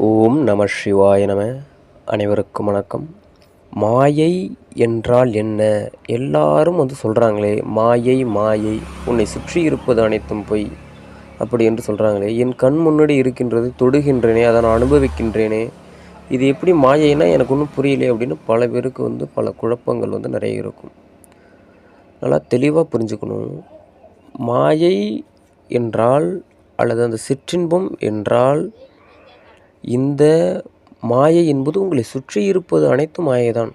ஓம் நம சிவாய நம. அனைவருக்கும் வணக்கம். மாயை என்றால் என்ன? எல்லாரும் சொல்கிறாங்களே, மாயை மாயை, உன்னை சுற்றி இருப்பது அனைத்தும் பொய் அப்படி என்று சொல்கிறாங்களே. என் கண் முன்னாடி இருக்கின்றது, தொடுகின்றேனே, அதை நான் அனுபவிக்கின்றேனே, இது எப்படி மாயைனா எனக்கு ஒன்றும் புரியலையே அப்படின்னு பல பேருக்கு பல குழப்பங்கள் நிறைய இருக்கும். நல்லா தெளிவாக புரிஞ்சுக்கணும். மாயை என்றால் அல்லது அந்த சிற்றின்பம் என்றால், இந்த மாயை என்பது உங்களை சுற்றி இருப்பது அனைத்தும் மாயை தான்.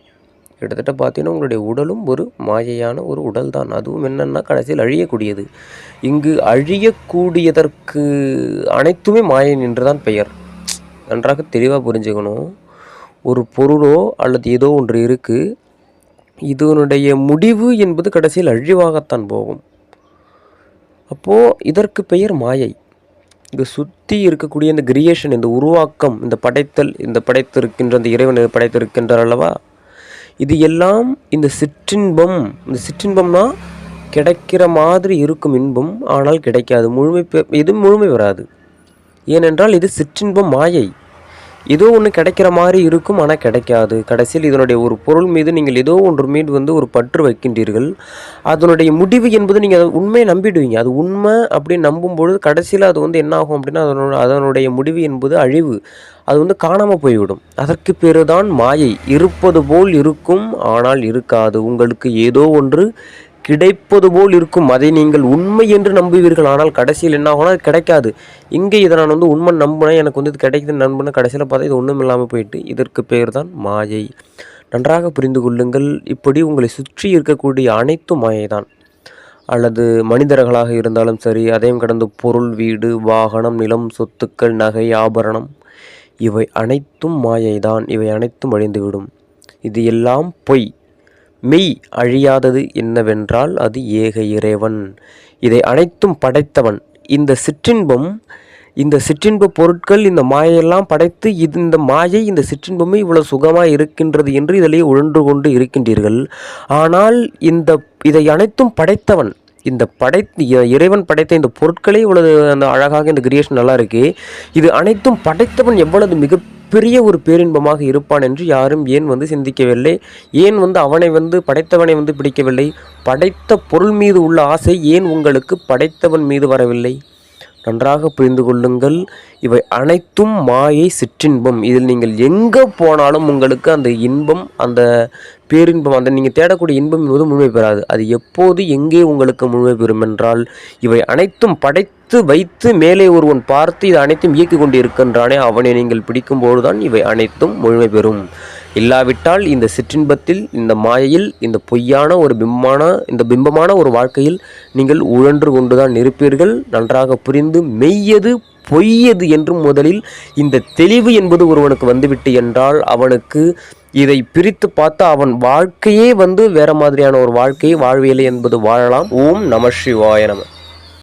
கிட்டத்தட்ட பார்த்தீங்கன்னா உங்களுடைய உடலும் ஒரு மாயையான ஒரு உடல் தான். அதுவும் என்னென்னா கடைசியில் அழியக்கூடியது. இங்கு அழியக்கூடியதற்கு அனைத்துமே மாயை என்று தான் பெயர். நன்றாக தெளிவாக புரிஞ்சுக்கணும். ஒரு பொருளோ அல்லது ஏதோ ஒன்று இருக்குது, இதனுடைய முடிவு என்பது கடைசியில் அழிவாகத்தான் போகும். அப்போது இதற்கு பெயர் மாயை. இங்கே சுற்றி இருக்கக்கூடிய இந்த கிரியேஷன், இந்த உருவாக்கம், இந்த படைத்தல், இந்த படைத்திருக்கின்ற இந்த இறைவன் படைத்திருக்கின்றார் அல்லவா, இது எல்லாம் இந்த சிற்றின்பம். இந்த சிற்றின்பம்னா கிடைக்கிற மாதிரி இருக்கும் இன்பம், ஆனால் கிடைக்காது. இது முழுமை வராது. ஏனென்றால் இது சிற்றின்பம், மாயை. ஏதோ ஒன்று கிடைக்கிற மாதிரி இருக்கும், ஆனால் கிடைக்காது. கடைசியில் இதனுடைய ஒரு பொருள் மீது நீங்கள் ஏதோ ஒன்று மீது ஒரு பற்று வைக்கின்றீர்கள். அதனுடைய முடிவு என்பது நீங்கள் அதை உண்மையை நம்பிடுவீங்க. அது உண்மை அப்படின்னு நம்பும்பொழுது கடைசியில் அது என்ன ஆகும் அப்படின்னா, அதனுடைய முடிவு என்பது அழிவு. அது காணாமல் போய்விடும். அதற்கு பேரு தான் மாயை. இருப்பது போல் இருக்கும், ஆனால் இருக்காது. உங்களுக்கு ஏதோ ஒன்று கிடைப்பது போல் இருக்கும், அதை நீங்கள் உண்மை என்று நம்புவீர்கள். ஆனால் கடைசியில் என்ன ஆகும்னா அது கிடைக்காது. இங்கே இதை நான் உண்மை நம்பினேன், எனக்கு இது கிடைக்குதுன்னு நம்பினேன், கடைசியில் பார்த்தா இது ஒன்றும் இல்லாமல் போயிட்டு. இதற்கு பேர் தான் மாயை. நன்றாக புரிந்து கொள்ளுங்கள். இப்படி உங்களை சுற்றி இருக்கக்கூடிய அனைத்தும் மாயை தான். அல்லது மனிதர்களாக இருந்தாலும் சரி, அதையும் கடந்து பொருள், வீடு, வாகனம், நிலம், சொத்துக்கள், நகை, ஆபரணம், இவை அனைத்தும் மாயை தான். இவை அனைத்தும் அழிந்துவிடும். இது எல்லாம் பொய். மெய் அழியாதது என்னவென்றால் அது ஏக இறைவன். இதை அனைத்தும் படைத்தவன். இந்த சிற்றின்பம், இந்த சிற்றின்ப பொருட்கள், இந்த மாயையெல்லாம் படைத்து இந்த மாயை, இந்த சிற்றின்பமே இவ்வளவு சுகமாக இருக்கின்றது என்று இதிலே உழன்று கொண்டு இருக்கின்றீர்கள். ஆனால் இதை அனைத்தும் படைத்தவன், இறைவன் படைத்த இந்த பொருட்களே இவ்வளவு அந்த அழகாக, இந்த கிரியேஷன் நல்லா இருக்கு. இது அனைத்தும் படைத்தவன் எவ்வளவு மிகப்பெரிய ஒரு பேரின்பமாக இருப்பான் என்று யாரும் ஏன் சிந்திக்கவில்லை? ஏன் அவனை படைத்தவனை பிடிக்கவில்லை? படைத்த பொருள் மீது உள்ள ஆசை ஏன் உங்களுக்கு படைத்தவன் மீது வரவில்லை? நன்றாக புரிந்து கொள்ளுங்கள். இவை அனைத்தும் மாயை, சிற்றின்பம். இதில் நீங்கள் எங்கே போனாலும் உங்களுக்கு அந்த இன்பம், அந்த பேரின்பம், அந்த நீங்கள் தேடக்கூடிய இன்பம் என்பது முழுமை பெறாது. அது எப்போது எங்கே உங்களுக்கு முழுமை பெறும் என்றால், இவை அனைத்தும் படைத்து வைத்து மேலே ஒருவன் பார்த்து இது அனைத்தும் இயக்கி கொண்டு இருக்கின்றானே, அவனை நீங்கள் பிடிக்கும்போது தான் இவை அனைத்தும் முழுமை பெறும். இல்லாவிட்டால் இந்த சிற்றின்பத்தில், இந்த மாயையில், இந்த பொய்யான ஒரு பிம்பமான ஒரு வாழ்க்கையில் நீங்கள் உழன்று கொண்டுதான் இருப்பீர்கள். நன்றாக புரிந்து மெய்யது பொய்யது என்று முதலில் இந்த தெளிவு என்பது ஒருவனுக்கு வந்துவிட்டு என்றால், அவனுக்கு இதை பிரித்து பார்த்து அவன் வாழ்க்கையே வேற மாதிரியான ஒரு வாழ்க்கையை வாழ்வியலை என்பது வாழலாம். ஓம் நம சிவாய நம.